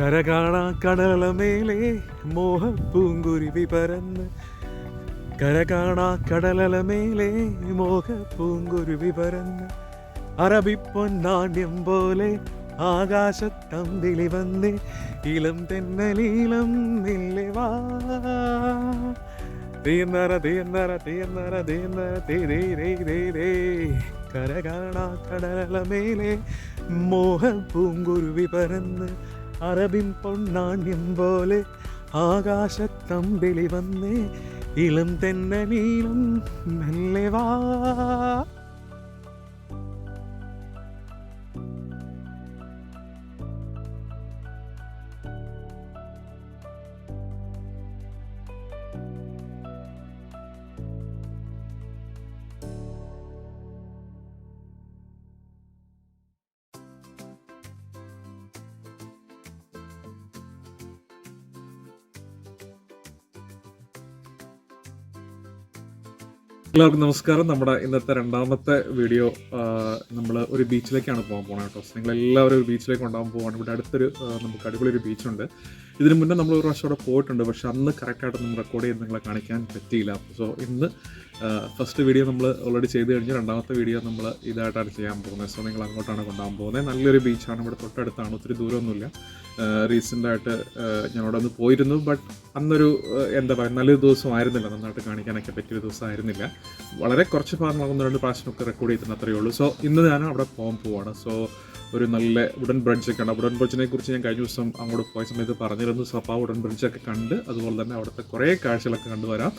കരകാണാ കടലമേലെ മോഹപ്പൂങ്കുരുവി പറന്ന് കരകാണാ കടലമേലെ മോഹപ്പൂങ്കുരുവി പറന്ന് അറബിപ്പൊന്നാണ്യം പോലെ ആകാശത്തമ്പിളി വന്ന് ഇളം തെന്നലീളം നില്ലവാ തീന്നറ തീന്നറ തീന്നറ തീന്നറ തീരേ കരകാണാ കടലമേലെ മോഹപ്പൂങ്കുരുവി പറന്ന് അറബിൻ പൊന്നാണ്യം പോലെ ആകാശത്തമ്പിളി വന്നേ ഇളം തെന്നലീളം മെല്ലെ വാ. എല്ലാവർക്കും നമസ്കാരം. നമ്മുടെ ഇന്നത്തെ രണ്ടാമത്തെ വീഡിയോ നമ്മൾ ഒരു ബീച്ചിലേക്കാണ് പോകാൻ പോകുന്നത് കേട്ടോ. നിങ്ങളെല്ലാവരും ഒരു ബീച്ചിലേക്ക് ഉണ്ടാകാൻ പോവാണ്. ഇവിടെ അടുത്തൊരു നമുക്ക് അടിപൊളി ഒരു ബീച്ചുണ്ട്. ഇതിന് മുന്നേ നമ്മൾ ഒരു പ്രാവശ്യം അവിടെ പോയിട്ടുണ്ട്, പക്ഷെ അന്ന് കറക്റ്റായിട്ടൊന്നും റെക്കോർഡ് ചെയ്ത് നിങ്ങളെ കാണിക്കാൻ പറ്റിയില്ല. സോ ഇന്ന് ഫസ്റ്റ് വീഡിയോ നമ്മൾ ഓൾറെഡി ചെയ്ത് കഴിഞ്ഞ് രണ്ടാമത്തെ വീഡിയോ നമ്മൾ ഇതായിട്ടാണ് ചെയ്യാൻ പോകുന്നത്. സോ നിങ്ങൾ അങ്ങോട്ടാണ് കൊണ്ടുപോകാൻ പോകുന്നത്. നല്ലൊരു ബീച്ചാണ്, ഇവിടെ തൊട്ടടുത്താണ്, ഒത്തിരി ദൂരമൊന്നുമില്ല. റീസെൻ്റായിട്ട് ഞാൻ അവിടെ ഒന്ന് പോയിരുന്നു, ബട്ട് അന്നൊരു എന്താ പറയുക നല്ലൊരു ദിവസമായിരുന്നില്ല, നന്നായിട്ട് കാണിക്കാനൊക്കെ പറ്റിയൊരു ദിവസമായിരുന്നില്ല. വളരെ കുറച്ച് ഭാഗങ്ങളൊന്നും 2 പ്രാവശ്യമൊക്കെ റെക്കോർഡ് ചെയ്തിട്ടുണ്ട്, അത്രയേ ഉള്ളൂ. സോ ഇന്ന് ഞാൻ അവിടെ പോകാൻ പോവാണ്. സോ ഒരു നല്ല വുഡൻ ബ്രിഡ്ജൊക്കെ ഉണ്ട്. വുഡൻ ബ്രിഡ്ജിനെ കുറിച്ച് ഞാൻ കഴിഞ്ഞ ദിവസം അങ്ങോട്ട് പോയ സമയത്ത് പറഞ്ഞിരുന്നു. സോ അപ്പോൾ ആ വുഡൻ ബ്രിഡ്ജൊക്കെ കണ്ട് അതുപോലെ തന്നെ അവിടുത്തെ കുറേ കാഴ്ചകളൊക്കെ കണ്ടുവരാം.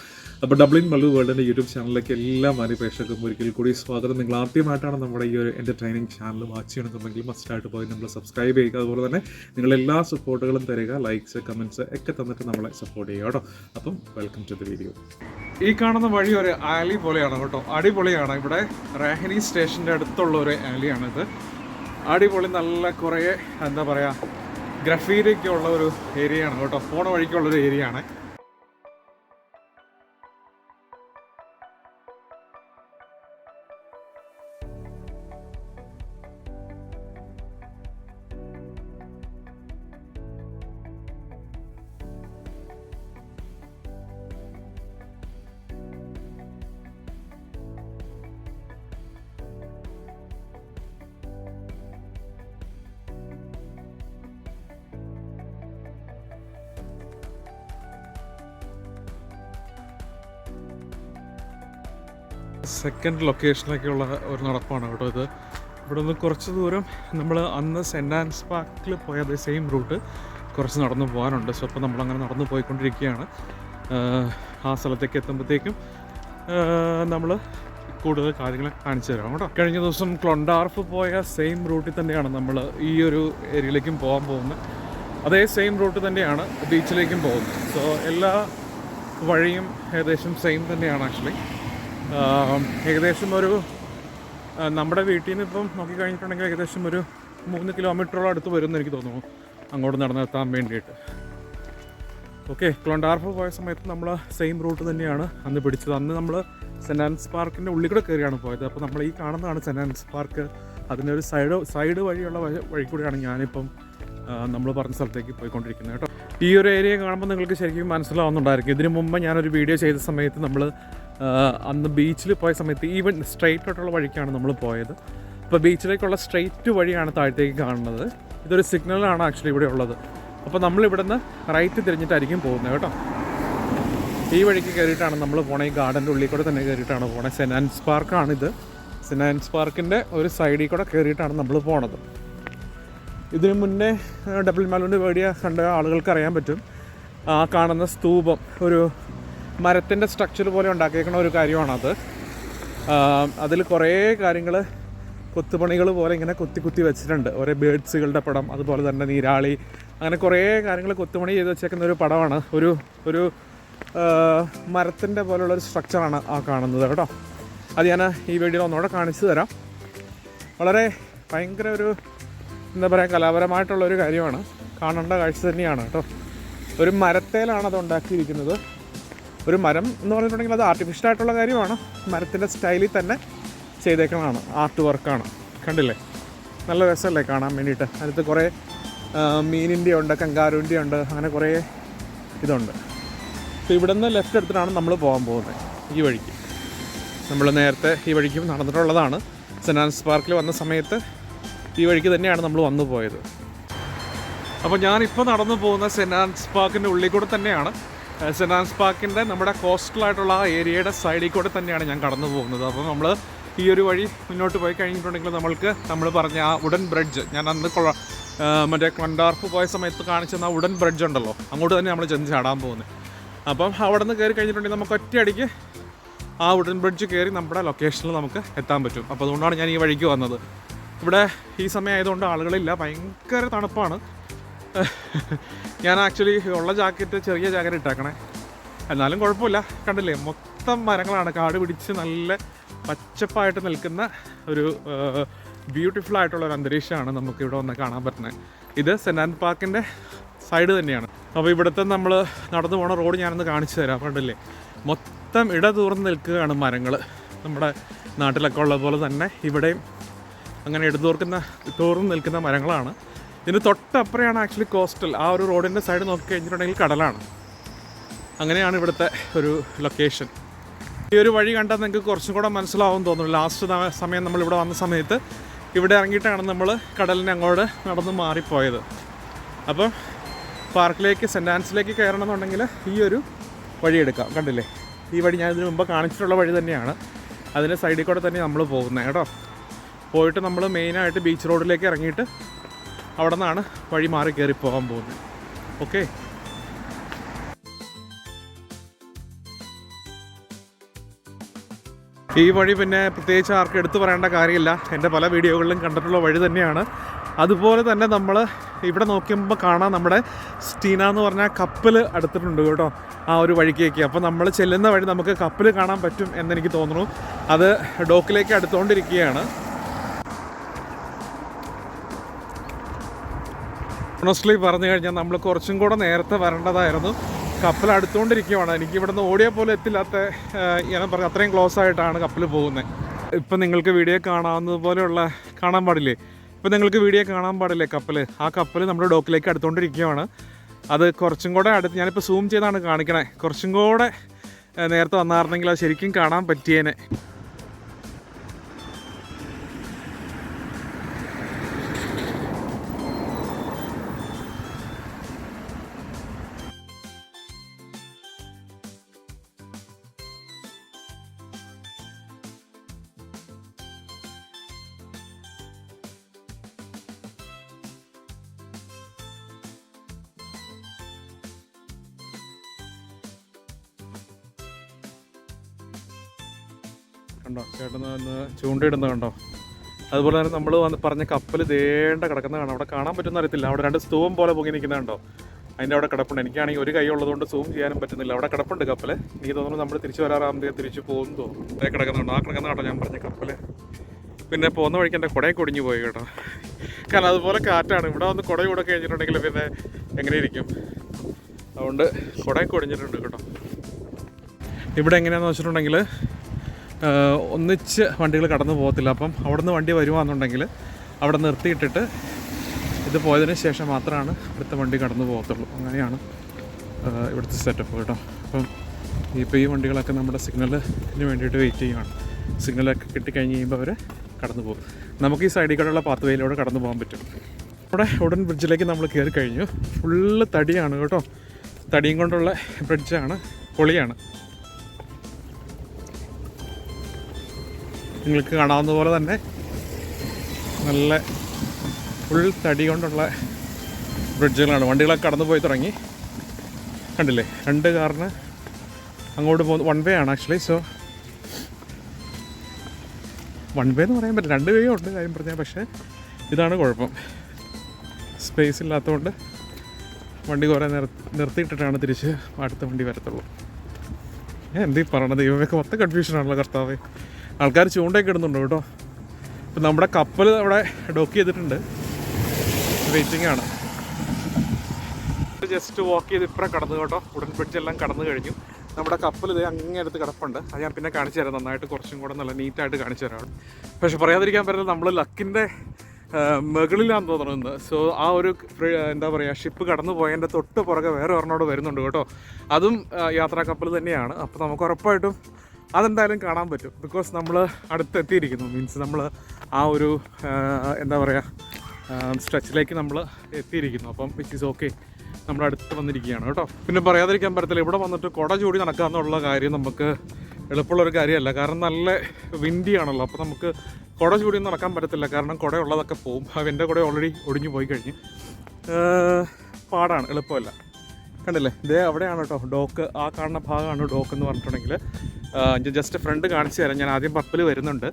അപ്പോൾ ഡബ്ലിൻ മല്ലു വേൾഡിൻ്റെ യൂട്യൂബ് ചാനലിലേക്ക് എല്ലാ മാന്യ പ്രേക്ഷകർക്കും ഒരിക്കൽ കൂടി സ്വാഗതം. നിങ്ങൾ ആദ്യമായിട്ടാണ് നമ്മുടെ ഈ ഒരു എൻ്റർടൈനിങ് ചാനൽ വാച്ച് ചെയ്യണമെന്നുണ്ടെങ്കിൽ മസ്റ്റായിട്ട് പോയി നമ്മൾ സബ്സ്ക്രൈബ് ചെയ്യുക. അതുപോലെ തന്നെ നിങ്ങളെല്ലാ സപ്പോർട്ടുകളും തരിക, ലൈക്സ് കമൻറ്റ്സ് ഒക്കെ തന്നിട്ട് നമ്മളെ സപ്പോർട്ട് ചെയ്യുക കേട്ടോ. അപ്പം വെൽക്കം ടു ദ വീഡിയോ. ഈ കാണുന്ന വഴി ഒരു ആലി പോലെയാണ് കേട്ടോ, അടിപൊളിയാണ്. ഇവിടെ റാഹനി സ്റ്റേഷൻ്റെ അടുത്തുള്ള ഒരു ആലിയാണിത്. അടിപൊളി, നല്ല കുറേ എന്താ പറയുക ഗ്രഫീരിയൊക്കെ ഉള്ള ഒരു ഏരിയയാണ് കേട്ടോ, പോണ വഴിക്കുള്ളൊരു ഏരിയയാണ്. സെക്കൻഡ് ലൊക്കേഷനിലേക്കുള്ള ഒരു നടപ്പാണ് കേട്ടോ ഇത്. ഇവിടെ നിന്ന് കുറച്ച് ദൂരം നമ്മൾ അന്ന് സെൻറ്റ് ആൻസ് പാർക്കിൽ പോയ അതേ സെയിം റൂട്ട് കുറച്ച് നടന്നു പോകാനുണ്ട്. സോ അപ്പോൾ നമ്മളങ്ങനെ നടന്നു പോയിക്കൊണ്ടിരിക്കുകയാണ്. ആ സ്ഥലത്തേക്ക് എത്തുമ്പോഴത്തേക്കും നമ്മൾ കൂടുതൽ കാര്യങ്ങൾ കാണിച്ചു തരാം കേട്ടോ. കഴിഞ്ഞ ദിവസം ക്ലൊണ്ടാർഫ് പോയ സെയിം റൂട്ടിൽ തന്നെയാണ് നമ്മൾ ഈ ഒരു ഏരിയയിലേക്കും പോകാൻ പോകുന്നത്. അതേ സെയിം റൂട്ട് തന്നെയാണ് ബീച്ചിലേക്കും പോകുന്നത്. സോ എല്ലാ വഴിയും ഏകദേശം സെയിം തന്നെയാണ് ആക്ച്വലി. ഏകദേശം ഒരു നമ്മുടെ വീട്ടിൽ നിന്ന് ഇപ്പം നോക്കിക്കഴിഞ്ഞിട്ടുണ്ടെങ്കിൽ ഏകദേശം ഒരു 3 കിലോമീറ്ററോളം അടുത്ത് വരുമെന്ന് എനിക്ക് തോന്നുന്നു അങ്ങോട്ട് നടന്നെത്താൻ വേണ്ടിയിട്ട്. ഓക്കെ, ക്ലൊണ്ടാർഫ് പോയ സമയത്ത് നമ്മൾ സെയിം റൂട്ട് തന്നെയാണ് അന്ന് പിടിച്ചത്. അന്ന് നമ്മൾ സെൻറ്റ് ആൻസ് പാർക്കിൻ്റെ ഉള്ളിൽ കൂടെ കയറിയാണ് പോയത്. അപ്പോൾ നമ്മൾ ഈ കാണുന്നതാണ് സെൻറ്റ് ആൻസ് പാർക്ക്. അതിൻ്റെ ഒരു സൈഡ് വഴിയുള്ള വഴി കൂടെയാണ് ഞാനിപ്പം നമ്മൾ പറഞ്ഞ സ്ഥലത്തേക്ക് പോയിക്കൊണ്ടിരിക്കുന്നത് കേട്ടോ. ഈ ഒരു ഏരിയ കാണുമ്പോൾ നിങ്ങൾക്ക് ശരിക്കും മനസ്സിലാവുന്നുണ്ടായിരിക്കും. ഇതിനു മുമ്പ് ഞാനൊരു വീഡിയോ ചെയ്ത സമയത്ത് നമ്മൾ അന്ന് ബീച്ചിൽ പോയ സമയത്ത് ഈവൻ സ്ട്രെയിറ്റ് ആയിട്ടുള്ള വഴിക്കാണ് നമ്മൾ പോയത്. അപ്പോൾ ബീച്ചിലേക്കുള്ള സ്ട്രെയിറ്റ് വഴിയാണ് താഴത്തേക്ക് കാണുന്നത്. ഇതൊരു സിഗ്നലാണ് ആക്ച്വലി ഇവിടെ ഉള്ളത്. അപ്പോൾ നമ്മളിവിടെ നിന്ന് റൈറ്റ് തിരിഞ്ഞിട്ടായിരിക്കും പോകുന്നത് കേട്ടോ. ഈ വഴിക്ക് കയറിയിട്ടാണ് നമ്മൾ പോണത്. ഈ ഗാർഡൻ്റെ ഉള്ളിൽ കൂടെ തന്നെ കയറിയിട്ടാണ് പോണത്. സെൻറ്റ് ആൻസ് പാർക്കാണിത്. സെൻറ്റ് ആൻസ് പാർക്കിൻ്റെ ഒരു സൈഡിൽ കൂടെ കയറിയിട്ടാണ് നമ്മൾ പോണത്. ഇതിനു മുന്നേ ഡബ്ലിൻ മല്ലുവിൻ്റെ വീഡിയോ കണ്ട ആളുകൾക്ക് അറിയാൻ പറ്റും. ആ കാണുന്ന സ്തൂപം ഒരു മരത്തിൻ്റെ സ്ട്രക്ചർ പോലെ ഉണ്ടാക്കിയേക്കുന്ന ഒരു കാര്യമാണത്. അതിൽ കുറേ കാര്യങ്ങൾ കൊത്തുപണികൾ പോലെ ഇങ്ങനെ കുത്തി വെച്ചിട്ടുണ്ട്. ഓരോ ബേഡ്സുകളുടെ പടം, അതുപോലെ തന്നെ നീരാളി, അങ്ങനെ കുറേ കാര്യങ്ങൾ കൊത്തുപണി ചെയ്ത് വെച്ചേക്കുന്ന ഒരു പടമാണ്. ഒരു മരത്തിൻ്റെ പോലുള്ളൊരു സ്ട്രക്ചറാണ് ആ കാണുന്നത് കേട്ടോ. അത് ഞാൻ ഈ വീഡിയോയിൽ ഒന്നുകൂടെ കാണിച്ചു തരാം. വളരെ ഭയങ്കര ഒരു എന്താ പറയുക കലാപരമായിട്ടുള്ളൊരു കാര്യമാണ്, കാണേണ്ട കാഴ്ച തന്നെയാണ് കേട്ടോ. ഒരു മരത്തേലാണ് അത് ഉണ്ടാക്കിയിരിക്കുന്നത്. ഒരു മരം എന്ന് പറഞ്ഞിട്ടുണ്ടെങ്കിൽ അത് ആർട്ടിഫിഷ്യലായിട്ടുള്ള കാര്യമാണ്, മരത്തിൻ്റെ സ്റ്റൈലിൽ തന്നെ ചെയ്തേക്കണതാണ്, ആർട്ട് വർക്കാണ്. കണ്ടില്ലേ, നല്ല രസമല്ലേ കാണാൻ വേണ്ടിയിട്ട്. അതിനകത്ത് കുറേ മീനിൻ്റെ ഉണ്ട്, കങ്കാരുവിൻ്റെ ഉണ്ട്, അങ്ങനെ കുറേ ഇതുണ്ട്. അപ്പോൾ ഇവിടെ നിന്ന് ലെഫ്റ്റ് എടുത്തിട്ടാണ് നമ്മൾ പോകാൻ പോകുന്നത്. ഈ വഴിക്ക് നമ്മൾ നേരത്തെ ഈ വഴിക്ക് നടന്നിട്ടുള്ളതാണ്. സെൻറ് ആൻസ് പാർക്കിൽ വന്ന സമയത്ത് ഈ വഴിക്ക് തന്നെയാണ് നമ്മൾ വന്നു പോയത്. അപ്പോൾ ഞാനിപ്പോൾ നടന്നു പോകുന്ന സെൻറ് ആൻസ് പാർക്കിൻ്റെ ഉള്ളിൽ കൂടെ തന്നെയാണ്. സെൻറ് ആൻസ് പാർക്കിൻ്റെ നമ്മുടെ കോസ്റ്റലായിട്ടുള്ള ആ ഏരിയയുടെ സൈഡിൽ കൂടെ തന്നെയാണ് ഞാൻ കടന്നു പോകുന്നത്. അപ്പോൾ നമ്മൾ ഈ ഒരു വഴി മുന്നോട്ട് പോയി കഴിഞ്ഞിട്ടുണ്ടെങ്കിൽ നമ്മൾ പറഞ്ഞ ആ വുഡൻ ബ്രിഡ്ജ്, ഞാൻ അന്ന് മറ്റേ കൊണ്ടാർപ്പ് പോയ സമയത്ത് കാണിച്ചെന്ന ആ വുഡൻ ബ്രിഡ്ജ് ഉണ്ടല്ലോ, അങ്ങോട്ട് തന്നെ നമ്മൾ ചെന്ന് ചാടാൻ പോകുന്നത്. അപ്പം അവിടെ നിന്ന് കയറി കഴിഞ്ഞിട്ടുണ്ടെങ്കിൽ നമുക്ക് ഒറ്റയടിക്ക് ആ വുഡൻ ബ്രിഡ്ജ് കയറി നമ്മുടെ ലൊക്കേഷനിൽ നമുക്ക് എത്താൻ പറ്റും. അപ്പോൾ അതുകൊണ്ടാണ് ഞാൻ ഈ വഴിക്ക് വന്നത്. ഇവിടെ ഈ സമയം ആയതുകൊണ്ട് ആളുകളില്ല, ഭയങ്കര തണുപ്പാണ്. ഞാൻ ആക്ച്വലി ഉള്ള ജാക്കറ്റ് ചെറിയ ജാക്കറ്റ് ഇട്ടേക്കണേ, എന്നാലും കുഴപ്പമില്ല. കണ്ടില്ലേ, മൊത്തം മരങ്ങളാണ്, കാട് പിടിച്ച് നല്ല പച്ചപ്പായിട്ട് നിൽക്കുന്ന ഒരു ബ്യൂട്ടിഫുൾ ആയിട്ടുള്ള ഒരു അന്തരീക്ഷമാണ് നമുക്ക് ഇവിടെ വന്ന് കാണാൻ പറ്റുന്നത്. ഇത് സെൻറ് ആൻസ് പാർക്കിൻ്റെ സൈഡ് തന്നെയാണ്. അപ്പോൾ ഇവിടുത്തെ നമ്മൾ നടന്നു പോണ റോഡ് ഞാനൊന്ന് കാണിച്ചു തരാം. കണ്ടില്ലേ, മൊത്തം ഇടതൂർന്ന് നിൽക്കുകയാണ് മരങ്ങൾ. നമ്മുടെ നാട്ടിലൊക്കെ ഉള്ള പോലെ തന്നെ ഇവിടെയും അങ്ങനെ തൂർന്ന് നിൽക്കുന്ന മരങ്ങളാണ്. ഇതിന് തൊട്ടപ്പുറയാണ് ആക്ച്വലി കോസ്റ്റൽ. ആ ഒരു റോഡിൻ്റെ സൈഡ് നോക്കി കഴിഞ്ഞിട്ടുണ്ടെങ്കിൽ കടലാണ്. അങ്ങനെയാണ് ഇവിടുത്തെ ഒരു ലൊക്കേഷൻ. ഈ ഒരു വഴി കണ്ടാൽ നിങ്ങൾക്ക് കുറച്ചും കൂടെ മനസ്സിലാവും തോന്നുന്നു. ലാസ്റ്റ് സമയം നമ്മളിവിടെ വന്ന സമയത്ത് ഇവിടെ ഇറങ്ങിയിട്ടാണ് നമ്മൾ കടലിനെ അങ്ങോട്ട് നടന്ന് മാറിപ്പോയത്. അപ്പം പാർക്കിലേക്ക് സെൻറ് ആൻസിലേക്ക് കയറണമെന്നുണ്ടെങ്കിൽ ഈ ഒരു വഴി എടുക്കാം. കണ്ടില്ലേ, ഈ വഴി ഞാൻ ഇതിന് മുമ്പ് കാണിച്ചിട്ടുള്ള വഴി തന്നെയാണ്. അതിൻ്റെ സൈഡിൽ കൂടെ തന്നെ നമ്മൾ പോകുന്നത് കേട്ടോ. പോയിട്ട് നമ്മൾ മെയിനായിട്ട് ബീച്ച് റോഡിലേക്ക് ഇറങ്ങിയിട്ട് അവിടെ നിന്നാണ് വഴി മാറി കയറി പോകാൻ പോകുന്നത്. ഓക്കെ, ഈ വഴി പിന്നെ പ്രത്യേകിച്ച് ആർക്കും എടുത്തു പറയേണ്ട കാര്യമില്ല, എൻ്റെ പല വീഡിയോകളിലും കണ്ടിട്ടുള്ള വഴി തന്നെയാണ്. അതുപോലെ തന്നെ നമ്മൾ ഇവിടെ നോക്കുമ്പോൾ കാണാം, നമ്മുടെ സ്റ്റീന എന്ന് പറഞ്ഞാൽ കപ്പൽ അടുത്തിട്ടുണ്ട് കേട്ടോ ആ ഒരു വഴിക്കേക്ക്. അപ്പോൾ നമ്മൾ ചെല്ലുന്ന വഴി നമുക്ക് കപ്പൽ കാണാൻ പറ്റും എന്നെനിക്ക് തോന്നുന്നു. അത് ഡോക്കിലേക്ക് അടുത്തുകൊണ്ടിരിക്കുകയാണ്. ഓണസ്റ്റ്ലി പറഞ്ഞു കഴിഞ്ഞാൽ നമ്മൾ കുറച്ചും കൂടെ നേരത്തെ വരേണ്ടതായിരുന്നു. കപ്പൽ അടുത്തുകൊണ്ടിരിക്കുകയാണ്. എനിക്ക് ഇവിടെ നിന്ന് ഓടിയാൽ പോലും എത്തില്ലാത്ത, ഞാൻ പറഞ്ഞ അത്രയും ക്ലോസ് ആയിട്ടാണ് കപ്പൽ പോകുന്നത്. ഇപ്പം നിങ്ങൾക്ക് വീഡിയോ കാണാൻ പാടില്ലേ, ഇപ്പം നിങ്ങൾക്ക് വീഡിയോ കാണാൻ പാടില്ലേ കപ്പൽ. ആ കപ്പൽ നമ്മുടെ ഡോക്കിലേക്ക് അടുത്തുകൊണ്ടിരിക്കുകയാണ്. അത് കുറച്ചും കൂടെ അടുത്ത്, ഞാനിപ്പോൾ സൂം ചെയ്താണ് കാണിക്കണേ. കുറച്ചും കൂടെ നേരത്തെ വന്നായിരുന്നെങ്കിൽ അത് ശരിക്കും കാണാൻ പറ്റിയേനെ. കണ്ടോ, ചേട്ടൻ ചൂണ്ടയിടുന്നത് കണ്ടോ. അതുപോലെ തന്നെ നമ്മൾ പറഞ്ഞ കപ്പൽ ദേണ്ട കിടക്കുന്ന കാണാം. അവിടെ കാണാൻ പറ്റുന്ന അറിയത്തില്ല. അവിടെ രണ്ട് സ്തൂപം പോലെ പൊങ്ങി നിൽക്കുന്നുണ്ടോ, അതിൻ്റെ അവിടെ കിടപ്പുണ്ട്. എനിക്കാണെങ്കിൽ ഒരു കൈ ഉള്ളതുകൊണ്ട് സൂം ചെയ്യാനും പറ്റുന്നില്ല. അവിടെ കിടപ്പുണ്ട് കപ്പൽ. എനിക്ക് തോന്നുന്നു നമ്മൾ തിരിച്ച് വരാറാകുമ്പോൾ തിരിച്ച് പോകുന്നു തോന്നുന്നു. അതേ കിടക്കുന്നുണ്ടോ, ആ കിടക്കുന്ന കേട്ടോ ഞാൻ പറഞ്ഞ കപ്പൽ. പിന്നെ പോകുന്ന വഴിക്ക് എൻ്റെ കുടയൊക്കെ ഒടിഞ്ഞു പോയി കേട്ടോ. കാരണം അതുപോലെ കാറ്റാണ്. ഇവിടെ വന്ന് കുട കൂടെ കഴിഞ്ഞിട്ടുണ്ടെങ്കിൽ പിന്നെ എങ്ങനെ ഇരിക്കും. അതുകൊണ്ട് കുടയൊക്കെ ഒടിഞ്ഞിട്ടുണ്ട് കേട്ടോ. ഇവിടെ എങ്ങനെയാണെന്ന് വെച്ചിട്ടുണ്ടെങ്കിൽ ഒന്നിച്ച് വണ്ടികൾ കടന്നു പോകത്തില്ല. അപ്പം അവിടെ നിന്ന് വണ്ടി വരുവാണെന്നുണ്ടെങ്കിൽ അവിടെ നിർത്തിയിട്ടിട്ട് ഇത് പോയതിന് ശേഷം മാത്രമാണ് ഇവിടുത്തെ വണ്ടി കടന്നു പോകത്തുള്ളൂ. അങ്ങനെയാണ് ഇവിടുത്തെ സെറ്റപ്പ് കേട്ടോ. അപ്പം ഇപ്പോൾ ഈ വണ്ടികളൊക്കെ നമ്മുടെ സിഗ്നലിന് വേണ്ടിയിട്ട് വെയിറ്റ് ചെയ്യുകയാണ്. സിഗ്നലൊക്കെ കിട്ടിക്കഴിഞ്ഞ് കഴിയുമ്പോൾ അവർ കടന്നു പോകും. നമുക്ക് ഈ സൈഡിൽ കൂടെയുള്ള പാത്ത് വേയിലൂടെ കടന്നു പോകാൻ പറ്റും. ഇവിടെ വുഡൻ ബ്രിഡ്ജിലേക്ക് നമ്മൾ കയറി കഴിഞ്ഞു. ഫുള്ള് തടിയാണ് കേട്ടോ. തടിയും കൊണ്ടുള്ള ബ്രിഡ്ജാണ്, പൊളിയാണ്. നിങ്ങൾക്ക് കാണാവുന്ന പോലെ തന്നെ നല്ല ഫുൾ തടി കൊണ്ടുള്ള ബ്രിഡ്ജുകളാണ്. വണ്ടികളൊക്കെ കടന്നു പോയി തുടങ്ങി. കണ്ടില്ലേ, രണ്ട് കാറിന് അങ്ങോട്ട് പോകുന്നത് വൺ വേ ആണ് ആക്ച്വലി. സോ വൺ വേ എന്ന് പറയാൻ പറ്റില്ല, രണ്ട് വേയും ഉണ്ട് കാര്യം പറഞ്ഞാൽ. പക്ഷേ ഇതാണ് കുഴപ്പം, സ്പേസ് ഇല്ലാത്തതുകൊണ്ട് വണ്ടി കുറേ നിർത്തിയിട്ടിട്ടാണ് തിരിച്ച് അടുത്ത വണ്ടി വരത്തുള്ളൂ. ഞാൻ എന്തീ പറയണത്, ദൈവമൊക്കെ മൊത്തം കൺഫ്യൂഷനാണല്ലോ കർത്താവേ. ആൾക്കാർ ചൂണ്ടയൊക്കെ ഇടുന്നുണ്ട് കേട്ടോ. ഇപ്പം നമ്മുടെ കപ്പൽ അവിടെ ഡോക്ക് ചെയ്തിട്ടുണ്ട്, വെയിറ്റിംഗ് ആണ്. ജസ്റ്റ് വാക്ക് ചെയ്ത് ഇപ്പുറം കടന്നു കേട്ടോ. വുഡൻ ബ്രിഡ്ജ് എല്ലാം കടന്നു കഴിഞ്ഞു. നമ്മുടെ കപ്പൽ ഇതേ അങ്ങേ അടുത്ത് കിടപ്പുണ്ട്. അത് ഞാൻ പിന്നെ കാണിച്ചു തരാം, നന്നായിട്ട് കുറച്ചും കൂടെ നല്ല നീറ്റായിട്ട് കാണിച്ചു തരാം. പക്ഷെ പറയാതിരിക്കാൻ പറ്റില്ല, നമ്മൾ ലക്കിൻ്റെ മുകളിലാന്ന് തോന്നുന്നത്. സോ ആ ഒരു എന്താ പറയുക ഷിപ്പ് കടന്നു പോയതിൻ്റെ തൊട്ട് പുറകെ വേറെ ഒരെണ്ണോട് വരുന്നുണ്ട് കേട്ടോ. അതും യാത്രാ കപ്പൽ തന്നെയാണ്. അപ്പോൾ നമുക്ക് ഉറപ്പായിട്ടും അതെന്തായാലും കാണാൻ പറ്റും. ബിക്കോസ് നമ്മൾ അടുത്തെത്തിയിരിക്കുന്നു. മീൻസ് നമ്മൾ ആ ഒരു എന്താ പറയുക സ്ട്രെച്ചിലേക്ക് നമ്മൾ എത്തിയിരിക്കുന്നു. അപ്പം വിച്ച് ഈസ് ഓക്കെ, നമ്മൾ അടുത്ത് വന്നിരിക്കുകയാണ് കേട്ടോ. പിന്നെ പറയാതിരിക്കാൻ പറ്റത്തില്ല, ഇവിടെ വന്നിട്ട് കുട ചൂടി നടക്കുക എന്നുള്ള കാര്യം നമുക്ക് എളുപ്പമുള്ളൊരു കാര്യമല്ല. കാരണം നല്ല വിൻഡിയാണല്ലോ. അപ്പോൾ നമുക്ക് കുട ചൂടിയൊന്നും നടക്കാൻ പറ്റത്തില്ല. കാരണം കുട ഉള്ളതൊക്കെ പോവും. എൻ്റെ കുട ഓൾറെഡി ഒടിഞ്ഞു പോയി കഴിഞ്ഞ്. പാടാണ്, എളുപ്പമല്ല. കണ്ടില്ലേ, ഇതേ അവിടെയാണ് കേട്ടോ ഡോക്ക്. ആ കാണുന്ന ഭാഗമാണ് ഡോക്ക് എന്ന് പറഞ്ഞിട്ടുണ്ടെങ്കിൽ. ജസ്റ്റ് ഫ്രണ്ട് കാണിച്ചു തരാം. ഞാൻ ആദ്യം കപ്പൽ വരുന്നുണ്ട്,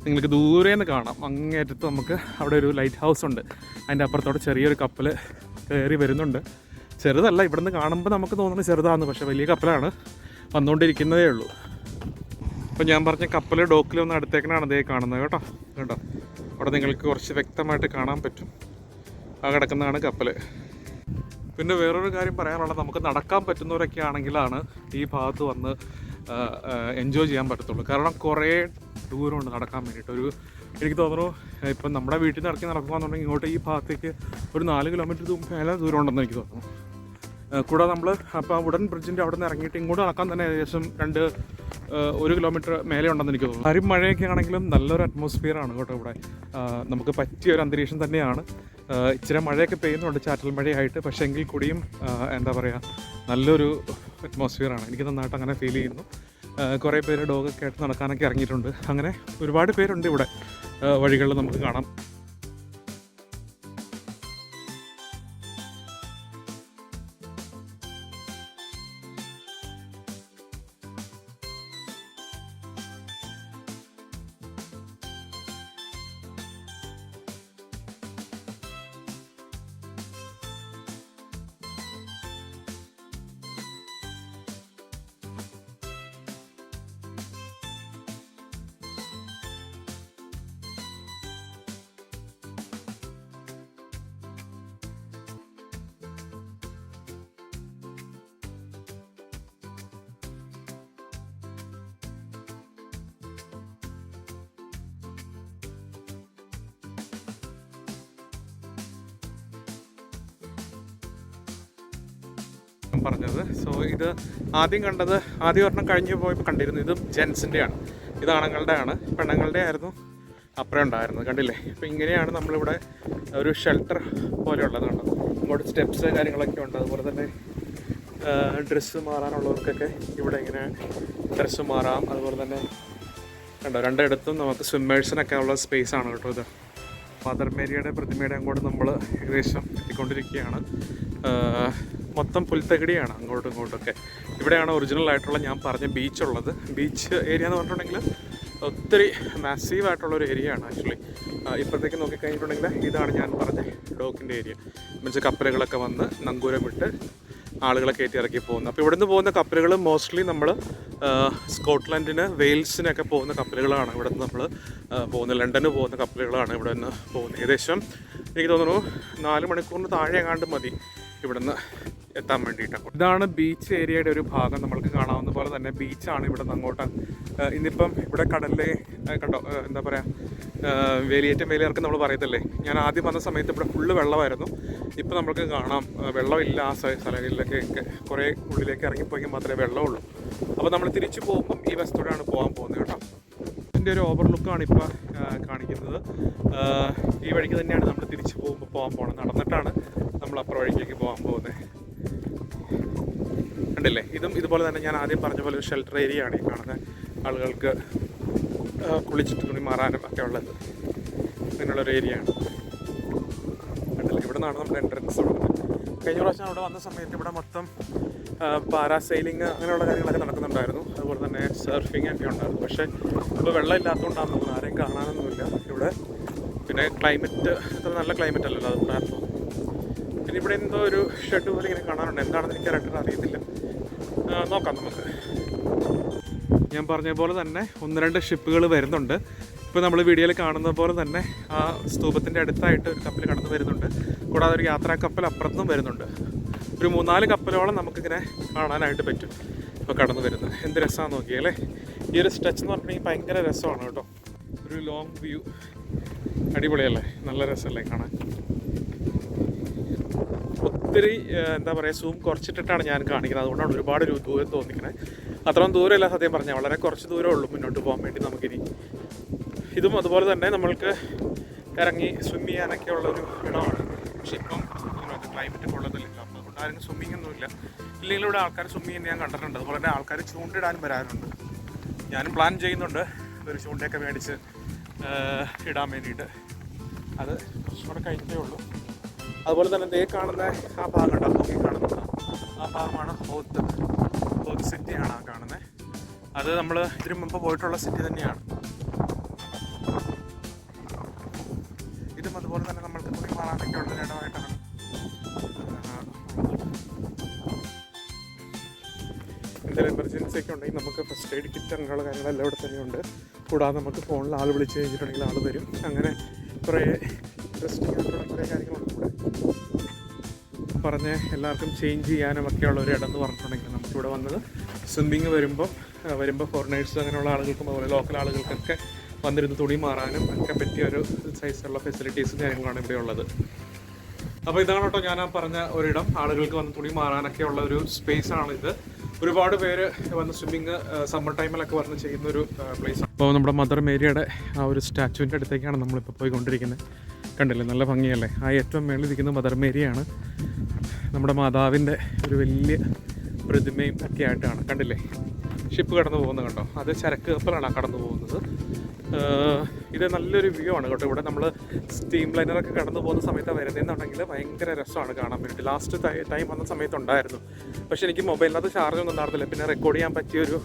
നിങ്ങൾക്ക് ദൂരെ നിന്ന് കാണാം. അങ്ങേറ്റത്ത് നമുക്ക് അവിടെ ഒരു ലൈറ്റ് ഹൗസ് ഉണ്ട്. അതിൻ്റെ അപ്പുറത്തോടെ ചെറിയൊരു കപ്പൽ കയറി വരുന്നുണ്ട്. ചെറുതല്ല, ഇവിടുന്ന് കാണുമ്പോൾ നമുക്ക് തോന്നുന്നത് ചെറുതാണ്, പക്ഷേ വലിയ കപ്പലാണ്, വന്നുകൊണ്ടിരിക്കുന്നതേ ഉള്ളൂ. അപ്പോൾ ഞാൻ പറഞ്ഞ കപ്പൽ ഡോക്കിൽ ഒന്ന് അടുത്തേക്കാണ് അതേ കാണുന്നത് കേട്ടോ. കേട്ടോ, അവിടെ നിങ്ങൾക്ക് കുറച്ച് വ്യക്തമായിട്ട് കാണാൻ പറ്റും. ആ കിടക്കുന്നതാണ് കപ്പൽ. പിന്നെ വേറൊരു കാര്യം പറയാനുള്ളത്, നമുക്ക് നടക്കാൻ പറ്റുന്നവരൊക്കെ ആണെങ്കിലാണ് ഈ ഭാഗത്ത് വന്ന് എൻജോയ് ചെയ്യാൻ പറ്റത്തുള്ളൂ. കാരണം കുറേ ദൂരമുണ്ട് നടക്കാൻ വേണ്ടിയിട്ട്. എനിക്ക് തോന്നുന്നു ഇപ്പം നമ്മുടെ വീട്ടിൽ നിന്ന് ഇറക്കി നടക്കുകയെന്നുണ്ടെങ്കിൽ ഇങ്ങോട്ട് ഈ ഭാഗത്തേക്ക് ഒരു 4 കിലോമീറ്റർ മേലെ ദൂരം ഉണ്ടെന്ന് എനിക്ക് തോന്നുന്നു. കൂടാതെ നമ്മൾ അപ്പോൾ വുഡൻ ബ്രിഡ്ജിൻ്റെ അവിടെ നിന്ന് ഇറങ്ങിയിട്ട് ഇങ്ങോട്ട് നടക്കാൻ തന്നെ ഏകദേശം 1 കിലോമീറ്റർ മേലെ ഉണ്ടെന്ന് എനിക്ക് തോന്നുന്നു. ആരും മഴയൊക്കെ ആണെങ്കിലും നല്ലൊരു അറ്റ്മോസ്ഫിയറാണ് കേട്ടോ ഇവിടെ. നമുക്ക് പറ്റിയ ഒരു അന്തരീക്ഷം തന്നെയാണ്. ഇച്ചിരി മഴയൊക്കെ പെയ്യുന്നുണ്ട്, ചാറ്റൽ മഴയായിട്ട്. പക്ഷേ എങ്കിൽ കൂടിയും എന്താ പറയുക നല്ലൊരു അറ്റ്മോസ്ഫിയറാണ്. എനിക്ക് നന്നായിട്ട് അങ്ങനെ ഫീൽ ചെയ്യുന്നു. കുറേ പേര് ഡോഗൊക്കെ ആയിട്ട് നടക്കാനൊക്കെ ഇറങ്ങിയിട്ടുണ്ട്. അങ്ങനെ ഒരുപാട് പേരുണ്ട് ഇവിടെ വഴികളിൽ നമുക്ക് കാണാം. പറഞ്ഞത്. സോ ഇത് ആദ്യം ഒരെണ്ണം കഴിഞ്ഞ് പോയപ്പോൾ കണ്ടിരുന്നു. ഇത് ജെൻസിൻ്റെയാണ്, ഇത് ആണുങ്ങളുടെ ആണ്. പെണ്ണുങ്ങളുടെ ആയിരുന്നു അപ്പുറം ഉണ്ടായിരുന്നത്. കണ്ടില്ലേ? അപ്പോൾ ഇങ്ങനെയാണ് നമ്മളിവിടെ ഒരു ഷെൽട്ടർ പോലെയുള്ളത്. കണ്ടോ, ഇങ്ങോട്ട് സ്റ്റെപ്സ് കാര്യങ്ങളൊക്കെ ഉണ്ട്. അതുപോലെ തന്നെ ഡ്രസ്സ് മാറാനുള്ളവർക്കൊക്കെ ഇവിടെ ഇങ്ങനെ ഡ്രസ്സ് മാറാം. അതുപോലെ തന്നെ കണ്ടോ, രണ്ടിടത്തും നമുക്ക് സ്വിമ്മേഴ്സിനൊക്കെ ഉള്ള സ്പേസാണ് കേട്ടോ ഇത്. മദർ മേരിയുടെ പ്രതിമയുടെ അങ്ങോട്ട് നമ്മൾ ഏകദേശം എത്തിക്കൊണ്ടിരിക്കുകയാണ്. മൊത്തം പുൽത്തകിടിയാണ് അങ്ങോട്ടും ഇങ്ങോട്ടൊക്കെ. ഇവിടെയാണ് ഒറിജിനൽ ആയിട്ടുള്ള ഞാൻ പറഞ്ഞ ബീച്ചുള്ളത്. ബീച്ച് ഏരിയ എന്ന് പറഞ്ഞിട്ടുണ്ടെങ്കിൽ ഒത്തിരി മാസീവായിട്ടുള്ളൊരു ഏരിയ ആണ് ആക്ച്വലി. ഇപ്പോഴത്തേക്ക് നോക്കിക്കഴിഞ്ഞിട്ടുണ്ടെങ്കിൽ ഇതാണ് ഞാൻ പറഞ്ഞ ഡോക്കിൻ്റെ ഏരിയ. മീൻസ് കപ്പലുകളൊക്കെ വന്ന് നങ്കൂരം വിട്ട് ആളുകളെ കയറ്റി ഇറക്കി പോകുന്നത്. അപ്പോൾ ഇവിടെ നിന്ന് പോകുന്ന കപ്പലുകൾ മോസ്റ്റ്ലി നമ്മൾ സ്കോട്ട്ലൻഡിന് വെയിൽസിനൊക്കെ പോകുന്ന കപ്പലുകളാണ് ഇവിടെ നിന്ന് നമ്മൾ പോകുന്നത്. ലണ്ടന് പോകുന്ന കപ്പലുകളാണ് ഇവിടെ നിന്ന് പോകുന്നത്. ഏകദേശം എനിക്ക് തോന്നുന്നു 4 മണിക്കൂറിന് താഴെ എങ്ങാണ്ട് മതി ഇവിടെ നിന്ന് എത്താൻ വേണ്ടിയിട്ടാണ്. ഇതാണ് ബീച്ച് ഏരിയയുടെ ഒരു ഭാഗം. നമ്മൾക്ക് കാണാവുന്ന പോലെ തന്നെ ബീച്ചാണ് ഇവിടെ നിന്ന് അങ്ങോട്ട്. ഇന്നിപ്പം ഇവിടെ കടലിലെ കണ്ടോ, എന്താ പറയുക, വേലിയേറ്റം വേലിയിറക്കം നമ്മൾ പറയത്തില്ലേ. ഞാൻ ആദ്യം വന്ന സമയത്ത് ഇവിടെ ഫുള്ള് വെള്ളമായിരുന്നു. ഇപ്പോൾ നമുക്ക് കാണാം വെള്ളമില്ല. ആ സ്ഥലങ്ങളിലൊക്കെ കുറേ ഉള്ളിലേക്ക് ഇറങ്ങിപ്പോയെങ്കിൽ മാത്രമേ വെള്ളമുള്ളൂ. അപ്പോൾ നമ്മൾ തിരിച്ചു പോകുമ്പം ഈ വശത്തോടെയാണ് പോകാൻ പോകുന്നത് കേട്ടോ. ഇതിൻ്റെ ഒരു ഓവർലുക്കാണ് ഇപ്പോൾ കാണിക്കുന്നത്. ഈ വഴിക്ക് തന്നെയാണ് നമ്മൾ തിരിച്ചു പോകാൻ പോകുന്നത്. നടന്നിട്ടാണ് നമ്മൾ അപ്പുറം വഴിക്കേക്ക് പോകാൻ പോകുന്നത്. കണ്ടില്ലേ? ഇതും ഇതുപോലെ തന്നെ ഞാൻ ആദ്യം പറഞ്ഞ പോലെ ഒരു ഷെൽട്ടർ ഏരിയ ആണ് ഈ കാണുന്നത്. ആളുകൾക്ക് കുളിച്ചിട്ട് തുണി മാറാനും ഒക്കെ ഉള്ളത് അങ്ങനെയുള്ളൊരു ഏരിയ ആണ്. കണ്ടില്ലേ? ഇവിടെ നിന്നാണ് നമ്മുടെ എൻട്രൻസ് ഉള്ളത്. കഴിഞ്ഞ പ്രാവശ്യം അവിടെ വന്ന സമയത്ത് ഇവിടെ മൊത്തം പാരാസെയിലിങ് അങ്ങനെയുള്ള കാര്യങ്ങളൊക്കെ നടക്കുന്നുണ്ടായിരുന്നു. അതുപോലെ തന്നെ സർഫിങ് ഒക്കെ ഉണ്ടായിരുന്നു. പക്ഷേ ഇപ്പോൾ വെള്ളം ഇല്ലാത്തതുകൊണ്ടാണെന്ന് തോന്നുന്നു ആരെയും കാണാനൊന്നുമില്ല ഇവിടെ. പിന്നെ ക്ലൈമറ്റ് അത്ര നല്ല ക്ലൈമറ്റ് അല്ലല്ലോ, അതുകൊണ്ടാണ് തോന്നുന്നു. പിന്നെ ഇവിടെ എന്തോ ഒരു ഷെഡ് പോലെ ഇങ്ങനെ കാണാനുണ്ട്. എന്താണെന്ന് എനിക്ക് കറക്റ്റ് അറിയത്തില്ല. നോക്കാം നമുക്ക്. ഞാൻ പറഞ്ഞ പോലെ തന്നെ 1-2 ഷിപ്പുകൾ വരുന്നുണ്ട്. ഇപ്പോൾ നമ്മൾ വീഡിയോയിൽ കാണുന്ന പോലെ തന്നെ ആ സ്തൂപത്തിൻ്റെ അടുത്തായിട്ട് ഒരു കപ്പൽ കടന്നു വരുന്നുണ്ട്. കൂടാതെ ഒരു യാത്രാ കപ്പൽ അപ്പുറത്തും വരുന്നുണ്ട്. ഒരു 3-4 കപ്പലോളം നമുക്കിങ്ങനെ കാണാനായിട്ട് പറ്റും ഇപ്പോൾ കടന്നു വരുന്നത്. എന്ത് രസമാണെന്ന് നോക്കിയാലേ. ഈ ഒരു സ്ട്രെച്ച് എന്ന് പറഞ്ഞിട്ടുണ്ടെങ്കിൽ ഭയങ്കര രസമാണ് കേട്ടോ. ഒരു ലോങ് വ്യൂ അടിപൊളിയല്ലേ, നല്ല രസമല്ലേ കാണാൻ. ഒത്തിരി എന്താ പറയുക, സൂം കുറച്ചിട്ടിട്ടാണ് ഞാൻ കാണിക്കുന്നത്, അതുകൊണ്ടാണ് ഒരുപാട് ദൂരം തോന്നിക്കണേ. അത്രയും ദൂരമല്ല സത്യം പറഞ്ഞാൽ, വളരെ കുറച്ച് ദൂരമേ ഉള്ളൂ മുന്നോട്ട് പോകാൻ വേണ്ടി നമുക്കിനി. ഇതും അതുപോലെ തന്നെ നമ്മൾക്ക് ഇറങ്ങി സ്വിം ചെയ്യാനൊക്കെ ഉള്ളൊരു ഇടമാണ്. പക്ഷെ ഇപ്പം ക്ലൈമറ്റ് കൊള്ളത്തില്ല, അപ്പോൾ അതുകൊണ്ട് ആരും സ്വിമ്മിങ് ഒന്നുമില്ല. ഇല്ലെങ്കിൽ ഇവിടെ ആൾക്കാർ സ്വിം ചെയ്യുന്ന ഞാൻ കണ്ടിട്ടുണ്ട്. അതുപോലെ തന്നെ ആൾക്കാർ ചൂണ്ടിടാനും വരാറുണ്ട്. ഞാനും പ്ലാൻ ചെയ്യുന്നുണ്ട് ഒരു ചൂണ്ടയൊക്കെ മേടിച്ച് ഇടാൻ വേണ്ടിയിട്ട്. അത് കുറച്ചും കൂടെ കഴിഞ്ഞേ ഉള്ളൂ. അതുപോലെ തന്നെ ദേ കാണുന്ന ആ ഭാഗം ഉണ്ടോ, നോക്കി കാണുന്നത് ആ ഭാഗമാണ് ഹോത്ത് സിറ്റിയാണ് ആ കാണുന്നത്. അത് നമ്മൾ ഇതിനു മുമ്പ് പോയിട്ടുള്ള സിറ്റി തന്നെയാണ്. ഇതും അതുപോലെ തന്നെ നമ്മൾക്ക് തുണി മാറാനൊക്കെ ഉള്ള ഇടമായിട്ടാണ്. എന്തെങ്കിലും എമർജൻസി ഒക്കെ ഉണ്ടെങ്കിൽ നമുക്ക് ഫസ്റ്റ് എയ്ഡ് കിറ്റ് അങ്ങനെയുള്ള കാര്യങ്ങളെല്ലാം ഇവിടെ തന്നെയുണ്ട്. കൂടാതെ നമുക്ക് ഫോണിൽ ആൾ വിളിച്ച് കഴിഞ്ഞിട്ടുണ്ടെങ്കിൽ ആൾ വരും. അങ്ങനെ കുറേ ഇൻട്രസ്റ്റിംഗ് ആയിട്ടുള്ള കുറേ കാര്യങ്ങളുണ്ട് ഇവിടെ. പറഞ്ഞ് എല്ലാവർക്കും ചേഞ്ച് ചെയ്യാനും ഒക്കെയുള്ള ഒരു ഇടം എന്ന് പറഞ്ഞിട്ടുണ്ടെങ്കിൽ നമുക്കിവിടെ വന്നത് സ്വിമ്മിങ് വരുമ്പോൾ ഫോറിനേഴ്സ് അങ്ങനെയുള്ള ആളുകൾക്കും അതുപോലെ ലോക്കൽ ആളുകൾക്കൊക്കെ വന്നിരുന്ന് തുണി മാറാനും ഒക്കെ പറ്റിയ ഒരു സൈസുള്ള ഫെസിലിറ്റീസും കാര്യങ്ങളാണ് ഇവിടെ ഉള്ളത്. അപ്പോൾ ഇതാണ് കേട്ടോ ഞാൻ പറഞ്ഞ ഒരിടം. ആളുകൾക്ക് വന്ന് തുണി മാറാനൊക്കെ ഉള്ള ഒരു സ്പേസാണിത്. ഒരുപാട് പേര് വന്ന് സ്വിമ്മിങ് സമ്മർ ടൈമിലൊക്കെ വന്ന് ചെയ്യുന്നൊരു പ്ലേസാണ്. അപ്പോൾ നമ്മുടെ മദർ മേരിയുടെ ആ ഒരു സ്റ്റാച്ചുവിൻ്റെ അടുത്തേക്കാണ് നമ്മളിപ്പോൾ പോയിക്കൊണ്ടിരിക്കുന്നത്. കണ്ടില്ലേ, നല്ല ഭംഗിയല്ലേ. ആ ഏറ്റവും മേളിൽ ഇരിക്കുന്ന മദർ മേരിയാണ്. നമ്മുടെ മാതാവിൻ്റെ ഒരു വലിയ പ്രതിമയും ഒക്കെ ആയിട്ടാണ്. കണ്ടില്ലേ, ഷിപ്പ് കടന്നു പോകുന്നത് കണ്ടോ, അത് ചരക്ക് കപ്പലാണ് കടന്നു പോകുന്നത്. ഇത് നല്ലൊരു വ്യൂ ആണ് കേട്ടോ. ഇവിടെ നമ്മൾ സ്റ്റീം ലൈനറൊക്കെ കടന്നു പോകുന്ന സമയത്ത് വരുന്നതെന്നുണ്ടെങ്കിൽ ഭയങ്കര രസമാണ് കാണാൻ വേണ്ടി. ലാസ്റ്റ് ടൈം വന്ന സമയത്തുണ്ടായിരുന്നു, പക്ഷേ എനിക്ക് മൊബൈലിനകത്ത് ചാർജ് ഒന്നും ഉണ്ടായിരുന്നില്ല. പിന്നെ റെക്കോർഡ് ചെയ്യാൻ പറ്റിയൊരു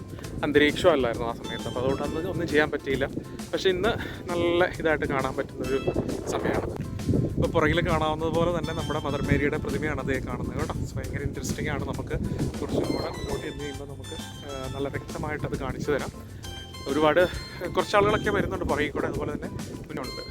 അന്തരീക്ഷം അല്ലായിരുന്നു ആ സമയത്ത്, അപ്പോൾ അതുകൊണ്ട് അന്ന് ഒന്നും ചെയ്യാൻ പറ്റിയില്ല. പക്ഷേ ഇന്ന് നല്ല ഇതായിട്ട് കാണാൻ പറ്റുന്നൊരു സമയമാണ്. ഇപ്പോൾ പുറകിൽ കാണാവുന്നത് പോലെ തന്നെ നമ്മുടെ മദർ മേരിയുടെ പ്രതിമയാണ് അതേ കാണുന്നത് കേട്ടോ. ഭയങ്കര ഇൻട്രസ്റ്റിംഗ് ആണ്. നമുക്ക് കുറച്ചും കൂടെ മുന്നോട്ട് ചെന്ന് കഴിയുമ്പോൾ നമുക്ക് നല്ല വ്യക്തമായിട്ടത് കാണിച്ചു തരാം. കുറച്ച് ആളുകളൊക്കെ വരുന്നുണ്ട് പുറകിൽ കൂടെ, അതുപോലെ തന്നെ മുന്നുണ്ട്.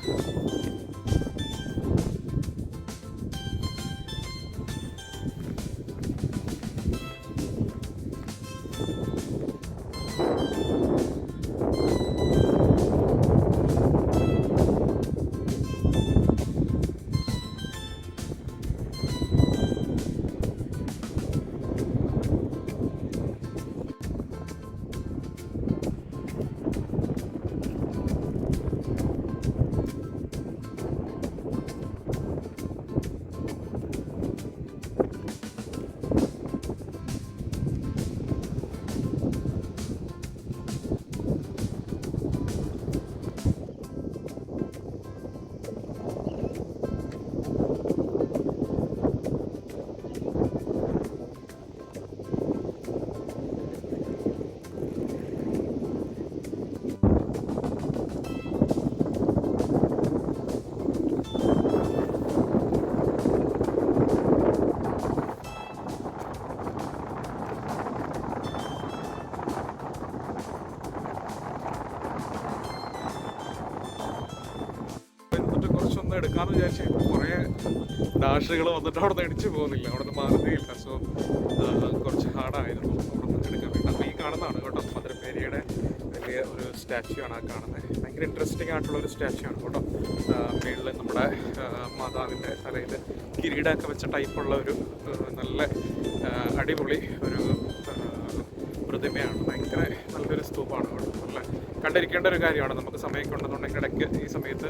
എടുക്കാമെന്ന് വിചാരിച്ചു. കുറേ ഡാഷുകൾ വന്നിട്ട് അവിടെ നിന്ന് ഇടിച്ചു പോകുന്നില്ല, അവിടെ നിന്ന് മാറുന്നേയില്ല. സോ കുറച്ച് ഹാർഡായിരുന്നു അവിടെ നിന്ന് എടുക്കാൻ വേണ്ടി. അപ്പോൾ ഈ കാണുന്നതാണ് കേട്ടോ മദർ മേരിയുടെ വലിയ ഒരു സ്റ്റാച്യു ആണ് ആ കാണുന്നത്. ഭയങ്കര ഇൻട്രസ്റ്റിംഗ് ആയിട്ടുള്ളൊരു സ്റ്റാച്യു ആണ് കേട്ടോ. മേളിൽ നമ്മുടെ മാതാവിൻ്റെ തലയിൽ കിരീടമൊക്കെ വെച്ച ടൈപ്പുള്ള ഒരു നല്ല അടിപൊളി ഒരു പ്രതിമയാണ്. ഭയങ്കര നല്ലൊരു സ്തൂപാണ് കേട്ടോ. നല്ല കണ്ടിരിക്കേണ്ട ഒരു കാര്യമാണ്. നമുക്ക് സമയമൊക്കെ ഉണ്ടെന്നുണ്ടെങ്കിൽ ഇടയ്ക്ക് ഈ സമയത്ത്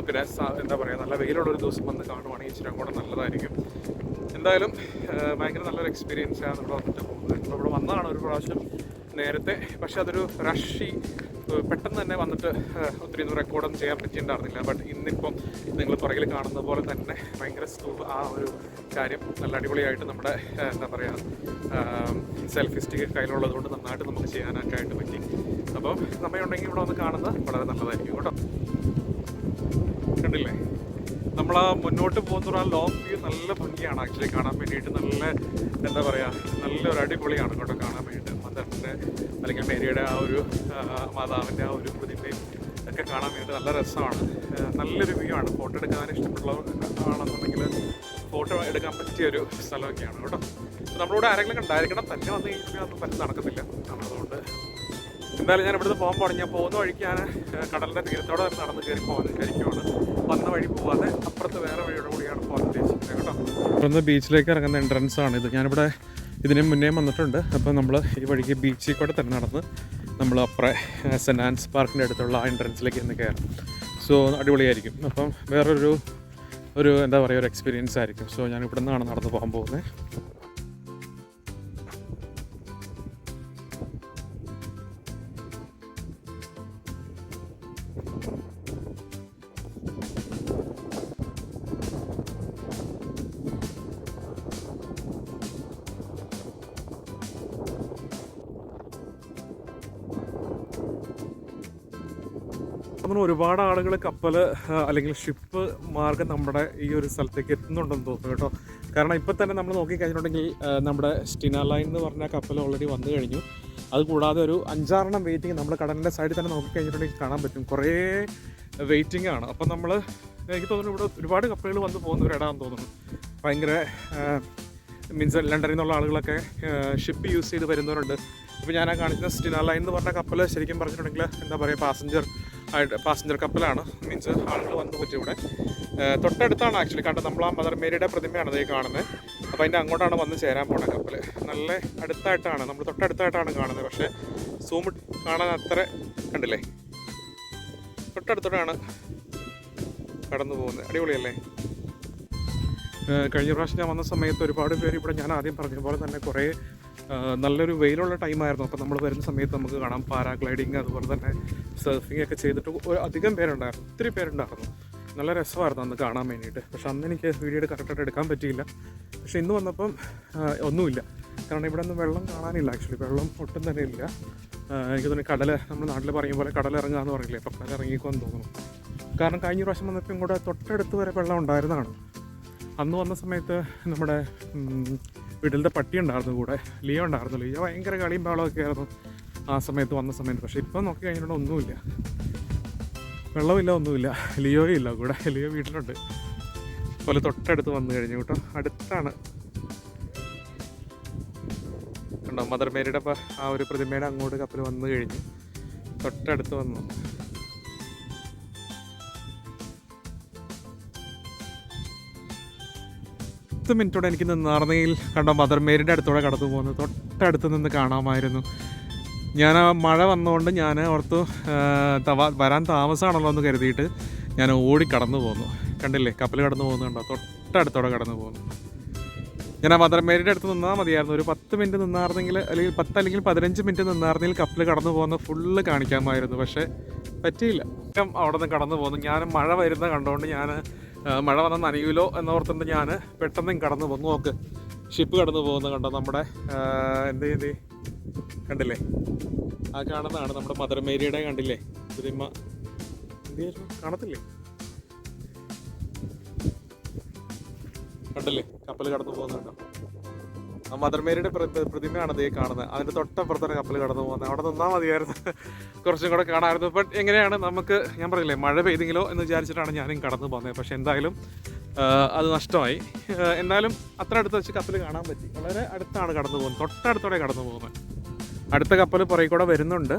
പിന്നെ എന്താ പറയുക, നല്ല വെയിലുള്ളൊരു ദിവസം വന്ന് കാണുവാണെങ്കിൽ ഇച്ചിരി കൂടെ നല്ലതായിരിക്കും. എന്തായാലും ഭയങ്കര നല്ലൊരു എക്സ്പീരിയൻസാണ് ഇവിടെ വന്നിട്ട് പോകുന്നത്. ഇവിടെ വന്നതാണ് ഒരു പ്രാവശ്യം നേരത്തെ, പക്ഷെ അതൊരു പെട്ടെന്ന് തന്നെ വന്നിട്ട് ഒത്തിരി ഒന്നും റെക്കോർഡൊന്നും ചെയ്യാൻ പറ്റിയിട്ടുണ്ടായിരുന്നില്ല. ബട്ട് ഇന്നിപ്പം നിങ്ങൾ പുറകിൽ കാണുന്ന പോലെ തന്നെ ഭയങ്കര ആ ഒരു കാര്യം നല്ല അടിപൊളിയായിട്ട് നമ്മുടെ എന്താ പറയുക സെൽഫി സ്റ്റിക്ക് കയ്യിലുള്ളത് കൊണ്ട് നന്നായിട്ട് നമുക്ക് ചെയ്യാനൊക്കെ ആയിട്ട് പറ്റി. അപ്പം സമയമുണ്ടെങ്കിൽ ഇവിടെ വന്ന് കാണുന്നത് വളരെ നല്ലതായിരിക്കും കേട്ടോ. കണ്ടില്ലേ, നമ്മൾ ആ മുന്നോട്ട് പോകുന്ന ആ ലോങ് വ്യൂ നല്ല ഭംഗിയാണ് ആക്ച്വലി കാണാൻ വേണ്ടിയിട്ട്. നല്ല എന്താ പറയുക, നല്ലൊരു അടിപൊളിയാണ് കേട്ടോ കാണാൻ വേണ്ടിയിട്ട്. മദറിൻ്റെ അല്ലെങ്കിൽ മേരിയുടെ ആ ഒരു മാതാവിൻ്റെ ആ ഒരു പ്രതിമയും ഒക്കെ കാണാൻ വേണ്ടിയിട്ട് നല്ല രസമാണ്. നല്ലൊരു വ്യൂ ആണ്. ഫോട്ടോ എടുക്കാൻ ഇഷ്ടപ്പെട്ടുള്ളതാണെന്നുണ്ടെങ്കിൽ ഫോട്ടോ എടുക്കാൻ പറ്റിയൊരു സ്ഥലമൊക്കെയാണ് കേട്ടോ. നമ്മളിവിടെ ആരെങ്കിലും ഉണ്ടായിരിക്കണം. തന്നെ വന്ന് കഴിഞ്ഞാൽ ഒന്നും പറ്റും നടക്കത്തില്ല. നമ്മളതുകൊണ്ട് എന്തായാലും ഞാൻ ഇവിടുന്ന് പോകാൻ പോകണം. ഞാൻ പോകുന്ന വഴിക്ക് ഞാൻ കടലിൻ്റെ തീരത്തോടെ നടന്ന് കയറി പോകാൻ വിചാരിക്കുവാണ്. വന്ന വഴി പോവാതെ അപ്പുറത്ത് വേറെ വഴിയോടെ കൂടിയാണ് പോകാൻ ഉദ്ദേശിക്കുന്നത് കേട്ടോ. ഇവിടുന്ന് ബീച്ചിലേക്ക് ഇറങ്ങുന്ന എൻട്രൻസ് ആണ് ഇത്. ഞാനിവിടെ ഇതിന് മുന്നേ വന്നിട്ടുണ്ട്. അപ്പോൾ നമ്മൾ ഈ വഴിക്ക് ബീച്ചിൽ കൂടെ തന്നെ നടന്ന് നമ്മൾ അപ്പുറം സെൻറ്റ് ആൻസ് പാർക്കിൻ്റെ അടുത്തുള്ള ആ എൻട്രൻസിലേക്ക് ഒന്ന് കയറും. സോ അടിപൊളിയായിരിക്കും. അപ്പം വേറൊരു എന്താ പറയുക, ഒരു എക്സ്പീരിയൻസ് ആയിരിക്കും. സോ ഞാൻ ഇവിടെ നിന്നാണ് നടന്ന് പോകാൻ പോകുന്നത്. നമ്മൾ ഒരുപാട് ആളുകൾ കപ്പൽ അല്ലെങ്കിൽ ഷിപ്പ് മാർഗം നമ്മുടെ ഈ ഒരു സ്ഥലത്തേക്ക് എത്തുന്നുണ്ടെന്ന് തോന്നുന്നു കേട്ടോ. കാരണം ഇപ്പം തന്നെ നമ്മൾ നോക്കിക്കഴിഞ്ഞിട്ടുണ്ടെങ്കിൽ നമ്മുടെ സ്റ്റിന ലൈൻ എന്ന് പറഞ്ഞ കപ്പൽ ഓൾറെഡി വന്നു കഴിഞ്ഞു. അതുകൂടാതെ ഒരു 5-6 വെയിറ്റിംഗ് നമ്മൾ കടലിൻ്റെ സൈഡിൽ തന്നെ നോക്കിക്കഴിഞ്ഞിട്ടുണ്ടെങ്കിൽ കാണാൻ പറ്റും. കുറേ വെയിറ്റിംഗ് ആണ്. അപ്പം നമ്മൾ എനിക്ക് തോന്നുന്നു ഇവിടെ ഒരുപാട് കപ്പലുകൾ വന്ന് പോകുന്ന ഒരു ഇടമാണെന്ന് തോന്നുന്നു. ഭയങ്കര മീൻസ് ലണ്ടനിൽ നിന്നുള്ള ആളുകളൊക്കെ ഷിപ്പ് യൂസ് ചെയ്ത് വരുന്നവരുണ്ട്. ഇപ്പോൾ ഞാൻ കാണിക്കുന്ന സ്റ്റിന ലൈൻ എന്ന് പറഞ്ഞ കപ്പൽ ശരിക്കും പറഞ്ഞിട്ടുണ്ടെങ്കിൽ എന്താ പറയുക, പാസഞ്ചർ കപ്പലാണ്. മീൻസ് ആളുകൾ വന്നു പറ്റും. ഇവിടെ തൊട്ടടുത്താണ് ആക്ച്വലി കണ്ടത്. നമ്മൾ ആ മദർ മേരിയുടെ പ്രതിമയാണ് അതേ കാണുന്നത്. അപ്പോൾ അതിൻ്റെ അങ്ങോട്ടാണ് വന്ന് ചേരാൻ പോണ കപ്പൽ. നല്ല അടുത്തായിട്ടാണ്, നമ്മൾ തൊട്ടടുത്തായിട്ടാണ് കാണുന്നത്. പക്ഷേ സൂം കാണാൻ അത്ര കണ്ടില്ലേ, തൊട്ടടുത്തോട്ടാണ് കടന്നു പോകുന്നത്. അടിപൊളിയല്ലേ. കഴിഞ്ഞ പ്രാവശ്യം ഞാൻ വന്ന സമയത്ത് ഒരുപാട് പേര് ഇവിടെ, ഞാൻ ആദ്യം പറഞ്ഞ പോലെ തന്നെ കുറേ നല്ലൊരു വെയിലുള്ള ടൈമായിരുന്നു. അപ്പോൾ നമ്മൾ വരുന്ന സമയത്ത് നമുക്ക് കാണാം പാരാഗ്ലൈഡിങ്, അതുപോലെ തന്നെ സർഫിംഗ് ഒക്കെ ചെയ്തിട്ട് അധികം പേരുണ്ടായിരുന്നു, ഒത്തിരി പേരുണ്ടായിരുന്നു. നല്ല രസമായിരുന്നു അന്ന് കാണാൻ വേണ്ടിയിട്ട്. പക്ഷെ അന്ന് എനിക്ക് വീഡിയോ കറക്റ്റായിട്ട് എടുക്കാൻ പറ്റിയില്ല. പക്ഷെ ഇന്ന് വന്നപ്പം ഒന്നുമില്ല. കാരണം ഇവിടെ ഒന്നും വെള്ളം കാണാനില്ല. ആക്ച്വലി വെള്ളം ഒട്ടും തന്നെ ഇല്ല. എനിക്ക് തോന്നി കടൽ, നമ്മുടെ നാട്ടിൽ പറയും പോലെ കടലിറങ്ങുക എന്ന് പറയില്ലേ, അപ്പം കടലിറങ്ങിക്കുമെന്ന് തോന്നുന്നു. കാരണം കഴിഞ്ഞ പ്രാവശ്യം വന്നപ്പോൾ ഇങ്ങോട്ട് തൊട്ടടുത്ത് വരെ വെള്ളം ഉണ്ടായിരുന്നതാണ്. അന്ന് വന്ന സമയത്ത് നമ്മുടെ വീട്ടിലത്തെ പട്ടി ഉണ്ടായിരുന്നു, കൂടെ ലിയോ ഉണ്ടായിരുന്നു. ലിയോ ഭയങ്കര കളിയും ബഹളമൊക്കെ ആയിരുന്നു ആ സമയത്ത് വന്ന സമയത്ത്. പക്ഷേ ഇപ്പം നോക്കി കഴിഞ്ഞിട്ട് ഒന്നുമില്ല, വെള്ളമില്ല, ഒന്നുമില്ല. ലിയോയും ഇല്ല കൂടെ. ലിയോ വീട്ടിലുണ്ട്. അതുപോലെ തൊട്ടടുത്ത് വന്നു കഴിഞ്ഞു കേട്ടോ. അടുത്താണ് കണ്ടോ, മദർ മേരിയുടെ ആ ഒരു പ്രതിമയുടെ അങ്ങോട്ട് കപ്പൽ വന്നു കഴിഞ്ഞു. തൊട്ടടുത്ത് വന്നു. മിനിറ്റോടെ എനിക്ക് നിന്നാർന്നെങ്കിൽ കണ്ടോ മദർ മേരിയുടെ അടുത്തോടെ കടന്നു പോകുന്നത്. തൊട്ടടുത്ത് നിന്ന് കാണാമായിരുന്നു. ഞാൻ ആ മഴ വന്നുകൊണ്ട് ഞാൻ ഓർത്തു വരാൻ താമസമാണല്ലോ എന്ന് കരുതിയിട്ട് ഞാൻ ഓടി കടന്നു പോന്നു. കണ്ടില്ലേ, കപ്പൽ കടന്നു പോകുന്നുണ്ടോ, തൊട്ടടുത്തോടെ കടന്നു പോകുന്നു. ഞാൻ ആ മദർ മേരിയുടെ അടുത്ത് നിന്നാൽ മതിയായിരുന്നു. ഒരു 10 മിനിറ്റ് നിന്നാർന്നെങ്കിൽ, അല്ലെങ്കിൽ 10 അല്ലെങ്കിൽ 15 മിനിറ്റ് നിന്നാർന്നെങ്കിൽ കപ്പൽ കടന്നു പോകുന്ന ഫുള്ള് കാണിക്കാമായിരുന്നു. പക്ഷേ പറ്റിയില്ല. അവിടെ നിന്ന് കടന്നു പോകുന്നു. ഞാൻ മഴ വരുന്ന കണ്ടുകൊണ്ട് ഞാൻ മഴ വന്ന നനയൂലോ എന്നോർത്തുകൊണ്ട് ഞാൻ പെട്ടെന്ന് കടന്നു പോകുന്നു. നോക്ക്, ഷിപ്പ് കടന്നു പോകുന്നത് കണ്ടോ. നമ്മുടെ എന്ത് ചെയ്ത് കണ്ടില്ലേ, ആ കാണുന്നതാണ് നമ്മുടെ മദർ മേരിയുടെ, കണ്ടില്ലേ പ്രതിമ. കാണത്തില്ലേ, കണ്ടില്ലേ കപ്പൽ കടന്നു പോകുന്നുണ്ടോ. ആ മദർ മേരിയുടെ പ്രതിമയാണ് അതേ കാണുന്നത്. അതിൻ്റെ തൊട്ടപ്പുറത്താണ് കപ്പൽ കടന്നു പോകുന്നത്. അവിടെ നിന്നാൽ മതിയായിരുന്നു, കുറച്ചും കൂടെ കാണാമായിരുന്നു. ബട്ട് എങ്ങനെയാണ്, നമുക്ക് ഞാൻ പറഞ്ഞില്ലേ മഴ പെയ്തെങ്കിലോ എന്ന് വിചാരിച്ചിട്ടാണ് ഞാനും കടന്നു പോകുന്നത്. പക്ഷേ എന്തായാലും അത് നഷ്ടമായി. എന്നാലും അത്ര അടുത്ത് വെച്ച് കപ്പൽ കാണാൻ പറ്റി. വളരെ അടുത്താണ് കടന്നു പോകുന്നത്, തൊട്ടടുത്തോടെ കടന്നു പോകുന്നത്. അടുത്ത കപ്പൽ പുറകെ കൂടെ വരുന്നുണ്ട്.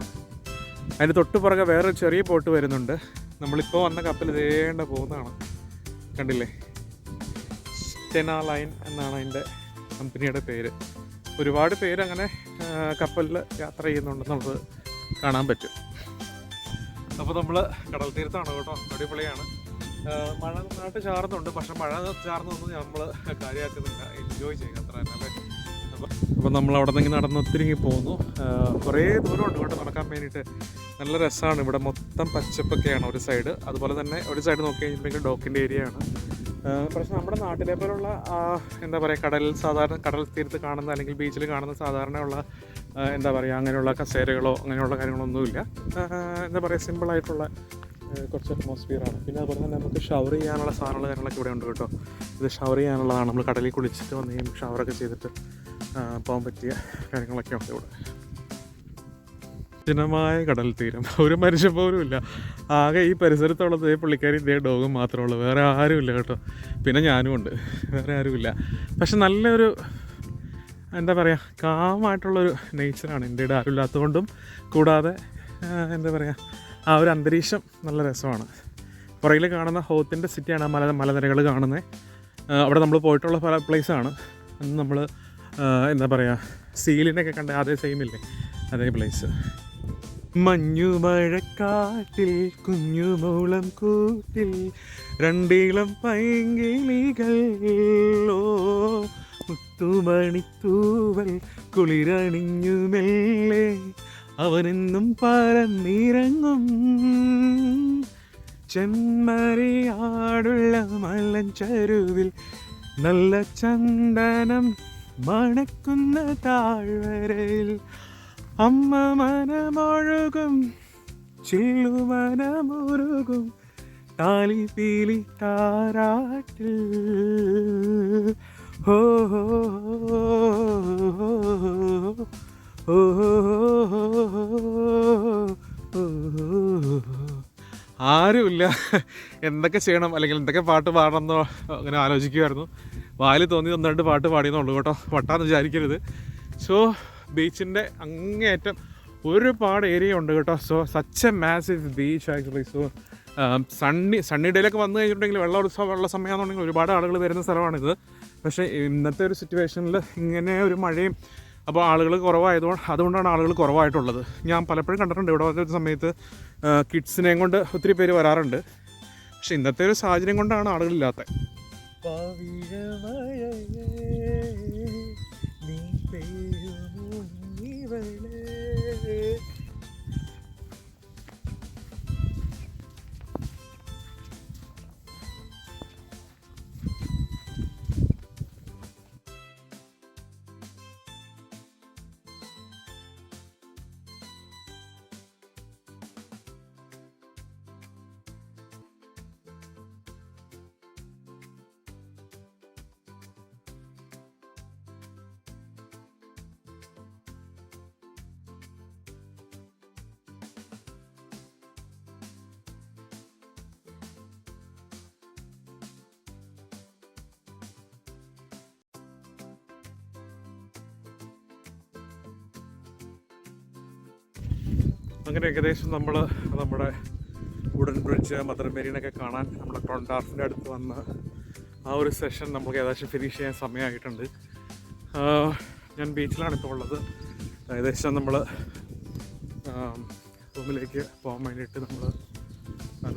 അതിൻ്റെ തൊട്ട് പുറകെ വേറെ ചെറിയ ബോട്ട് വരുന്നുണ്ട്. നമ്മളിപ്പോൾ വന്ന കപ്പൽ ഇതേണ്ട പോകുന്നതാണ്, കണ്ടില്ലേ. സ്റ്റിന ലൈൻ എന്നാണ് അതിൻ്റെ കമ്പനിയുടെ പേര്. ഒരുപാട് പേര് അങ്ങനെ കപ്പലിൽ യാത്ര ചെയ്യുന്നുണ്ടെന്നുള്ളത് കാണാൻ പറ്റും. അപ്പോൾ നമ്മൾ കടൽ തീരത്താണ് കേട്ടോ. അടിപൊളിയാണ്. മഴ നന്നായിട്ട് ചാർന്നുണ്ട്. പക്ഷെ മഴ ചാർന്നൊന്നും നമ്മൾ കാര്യമാക്കുന്നില്ല, എൻജോയ് ചെയ്യുക അത്ര തന്നെ അല്ലേ. അപ്പോൾ നമ്മൾ അവിടെ നിന്ന് നടന്ന് ഒത്തിരി പോകുന്നു. കുറേ ദൂരമുണ്ട് ഇങ്ങോട്ട് നടക്കാൻ വേണ്ടിയിട്ട്. നല്ല രസമാണ്. ഇവിടെ മൊത്തം പച്ചപ്പൊക്കെയാണ് ഒരു സൈഡ്. അതുപോലെ തന്നെ ഒരു സൈഡ് നോക്കി കഴിഞ്ഞിട്ടുണ്ടെങ്കിൽ ഡോക്കിൻ്റെ ഏരിയ ആണ്. പക്ഷെ നമ്മുടെ നാട്ടിലെ പോലുള്ള എന്താ പറയുക, സാധാരണ കടൽ തീരത്ത് കാണുന്ന അല്ലെങ്കിൽ ബീച്ചിൽ കാണുന്ന സാധാരണയുള്ള എന്താ പറയുക, അങ്ങനെയുള്ള കസേരകളോ അങ്ങനെയുള്ള കാര്യങ്ങളൊന്നുമില്ല. എന്താ പറയുക, സിമ്പിളായിട്ടുള്ള കുറച്ച് അറ്റ്മോസ്ഫിയറാണ്. പിന്നെ അതുപോലെ തന്നെ നമുക്ക് ഷവർ ചെയ്യാനുള്ള സാധനങ്ങൾ കാര്യങ്ങളൊക്കെ ഇവിടെ ഉണ്ട് കേട്ടോ. ഇത് ഷവർ ചെയ്യാനുള്ളതാണ്. നമ്മൾ കടലിൽ കുളിച്ചിട്ട് വന്ന് കഴിയുമ്പോൾ ഷവറൊക്കെ ചെയ്തിട്ട് പോകാൻ പറ്റിയ കാര്യങ്ങളൊക്കെ ഉണ്ട് ഇവിടെ. വിജനമായ കടൽ തീരം, ഒരു മനുഷ്യൻ പോലും ഇല്ല. ആകെ ഈ പരിസരത്തുള്ളത് പുള്ളിക്കാരി ഇതേ ഡോഗും മാത്രമേ ഉള്ളൂ, വേറെ ആരുമില്ല കേട്ടോ. പിന്നെ ഞാനും ഉണ്ട്, വേറെ ആരുമില്ല. പക്ഷെ നല്ലൊരു എന്താ പറയുക, കാമായിട്ടുള്ളൊരു നേച്ചറാണ് ഇന്ത്യയുടെ ആരുമില്ലാത്തതുകൊണ്ടും കൂടാതെ എന്താ പറയുക, ആ ഒരു അന്തരീക്ഷം നല്ല രസമാണ്. പുറകിൽ കാണുന്ന ഹോത്തിൻ്റെ സിറ്റിയാണ് മലനിരകൾ കാണുന്നത്. അവിടെ നമ്മൾ പോയിട്ടുള്ള പല പ്ലേസാണ്. അന്ന് നമ്മൾ എന്താ പറയുക, സീലിനൊക്കെ കണ്ട അതേ സെയിമില്ലേ, അതേ പ്ലേസ്. മഞ്ഞു മഴക്കാട്ടിൽ കുഞ്ഞുമൂളം കൂട്ടിൽ രണ്ടീളം പൈങ്കിളികൾ, ഓ മുത്തുമണിത്തൂവൽ കുളിരണിഞ്ഞു മെല്ലെ അവനെന്നും പറന്നിറങ്ങും. ചെമ്മരിയാടുള്ള മലഞ്ചരുവിൽ നല്ല ചന്ദനം മണക്കുന്ന താഴ്വരയിൽ അമ്മ മനമൊഴുകും ചില്ലുമനമൊരുകും താലിപീലി താരാട്ടിൽ. ഹോ ഹോ ഹോ ആരുമില്ല, എന്തൊക്കെ ചെയ്യണം അല്ലെങ്കിൽ എന്തൊക്കെ പാട്ട് പാടണമെന്നോ അങ്ങനെ ആലോചിക്കുമായിരുന്നു. വായിൽ തോന്നി ഒന്നായിട്ട് പാട്ട് പാടിയെന്നുള്ളൂ കേട്ടോ, വട്ടാന്ന് വിചാരിക്കരുത്. സോ ബീച്ചിൻ്റെ അങ്ങേയറ്റം ഒരുപാട് ഏരിയ ഉണ്ട് കേട്ടോ. So such a massive beach actually. So sunny ഡേയിലൊക്കെ വന്നു കഴിഞ്ഞിട്ടുണ്ടെങ്കിൽ വെള്ള സമയമാണെന്നുണ്ടെങ്കിൽ ഒരുപാട് ആളുകൾ വരുന്ന സ്ഥലമാണിത്. പക്ഷേ ഇന്നത്തെ ഒരു സിറ്റുവേഷനിൽ ഇങ്ങനെ ഒരു മഴയും അപ്പോൾ ആളുകൾ അതുകൊണ്ടാണ് ആളുകൾ കുറവായിട്ടുള്ളത്. ഞാൻ പലപ്പോഴും കണ്ടിട്ടുണ്ട് ഇവിടെ വന്ന സമയത്ത് കിഡ്സിനെയും കൊണ്ട് ഒത്തിരി പേര് വരാറുണ്ട്. പക്ഷെ ഇന്നത്തെ ഒരു സാഹചര്യം കൊണ്ടാണ് ആളുകളില്ലാത്തത്. അങ്ങനെ ഏകദേശം നമ്മൾ നമ്മുടെ വുഡൻ ബ്രിഡ്ജ്, മദർ മെരീനൊക്കെ കാണാൻ നമ്മുടെ ക്ലോൺടാർഫിൻ്റെ അടുത്ത് വന്ന് ആ ഒരു സെഷൻ നമുക്ക് ഏകദേശം ഫിനിഷ് ചെയ്യാൻ സമയമായിട്ടുണ്ട്. ഞാൻ ബീച്ചിലാണ് ഇപ്പോൾ ഉള്ളത്. ഏകദേശം നമ്മൾ റൂമിലേക്ക് പോകാൻ വേണ്ടിയിട്ട് നമ്മൾ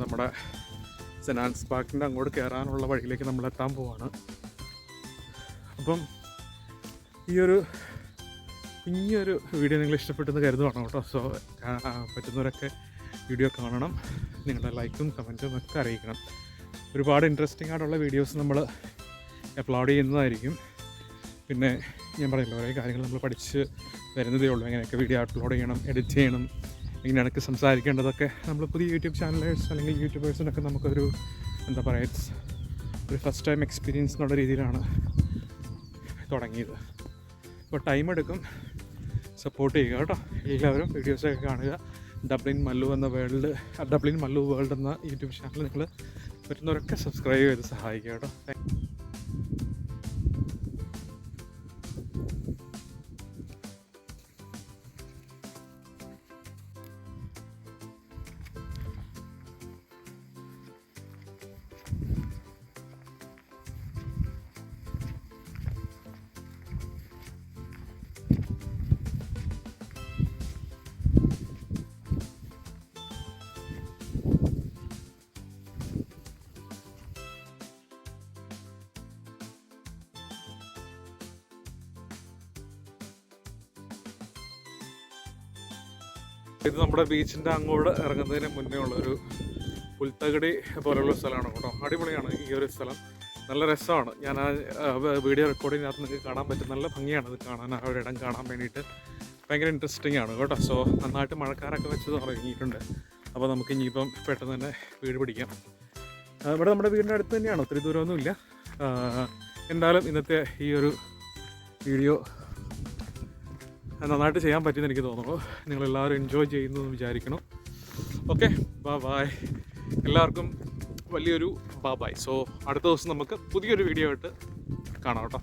നമ്മുടെ സെൻറ് ആൻസ് പാർക്കിൻ്റെ അങ്ങോട്ട് കയറാനുള്ള വഴിയിലേക്ക് നമ്മൾ എത്താൻ പോവാണ്. അപ്പം ഇനിയൊരു വീഡിയോ നിങ്ങൾ ഇഷ്ടപ്പെട്ടെന്ന് കരുതുവാണ് കേട്ടോ. സോ പറ്റുന്നവരൊക്കെ വീഡിയോ കാണണം, നിങ്ങളുടെ ലൈക്കും കമൻറ്റും ഒക്കെ അറിയിക്കണം. ഒരുപാട് ഇൻട്രസ്റ്റിംഗ് ആയിട്ടുള്ള വീഡിയോസ് നമ്മൾ അപ്ലോഡ് ചെയ്യുന്നതായിരിക്കും. പിന്നെ ഞാൻ പറയില്ല, ഓരോ കാര്യങ്ങൾ നമ്മൾ പഠിച്ച് വരുന്നതേ ഉള്ളൂ. എങ്ങനെയൊക്കെ വീഡിയോ അപ്ലോഡ് ചെയ്യണം, എഡിറ്റ് ചെയ്യണം, എങ്ങനെയൊക്കെ സംസാരിക്കേണ്ടതൊക്കെ നമ്മൾ പുതിയ യൂട്യൂബ് ചാനലേഴ്സ് അല്ലെങ്കിൽ യൂട്യൂബേഴ്സിനൊക്കെ നമുക്കൊരു എന്താ പറയുക, ഒരു ഫസ്റ്റ് ടൈം എക്സ്പീരിയൻസ് എന്നുള്ള രീതിയിലാണ് തുടങ്ങിയത്. അപ്പോൾ ടൈം എടുക്കും, സപ്പോർട്ട് ചെയ്യുക കേട്ടോ. എല്ലാവരും വീഡിയോസൊക്കെ കാണുക. ഡബ്ലിൻ മല്ലു വേൾഡ് എന്ന യൂട്യൂബ് ചാനൽ നിങ്ങൾ പറ്റുന്നവരൊക്കെ സബ്സ്ക്രൈബ് ചെയ്ത് സഹായിക്കുക കേട്ടോ. ഇത് നമ്മുടെ ബീച്ചിൻ്റെ അങ്ങോട്ട് ഇറങ്ങുന്നതിന് മുന്നേ ഉള്ളൊരു പുൽത്തകടി പോലുള്ള സ്ഥലമാണ് കേട്ടോ. അടിപൊളിയാണ് ഈ ഒരു സ്ഥലം, നല്ല രസമാണ്. ഞാൻ ആ വീഡിയോ റെക്കോർഡിങ്ങിനകത്ത് നിങ്ങൾക്ക് കാണാൻ പറ്റും. നല്ല ഭംഗിയാണ് ഇത് കാണാൻ, ആ ഒരു ഇടം കാണാൻ വേണ്ടിയിട്ട് ഭയങ്കര ഇൻട്രസ്റ്റിംഗ് ആണ് കേട്ടോ. സോ നന്നായിട്ട് മഴക്കാരൊക്കെ വെച്ച് തുടങ്ങിയിട്ടുണ്ട്. അപ്പോൾ നമുക്ക് ഇനിയിപ്പം പെട്ടെന്ന് തന്നെ വീട് പിടിക്കാം. ഇവിടെ നമ്മുടെ വീടിൻ്റെ അടുത്ത് തന്നെയാണ്, ഒത്തിരി ദൂരമൊന്നുമില്ല. എന്തായാലും ഇന്നത്തെ ഈ ഒരു വീഡിയോ നന്നായിട്ട് ചെയ്യാൻ പറ്റുമെന്ന് എനിക്ക് തോന്നുന്നു. നിങ്ങളെല്ലാവരും എൻജോയ് ചെയ്യുന്നു എന്ന് വിചാരിക്കണം. Okay, bye. എല്ലാവർക്കും വലിയൊരു ബായ്. സോ അടുത്ത ദിവസം നമുക്ക് പുതിയൊരു വീഡിയോ ആയിട്ട് കാണാം കേട്ടോ.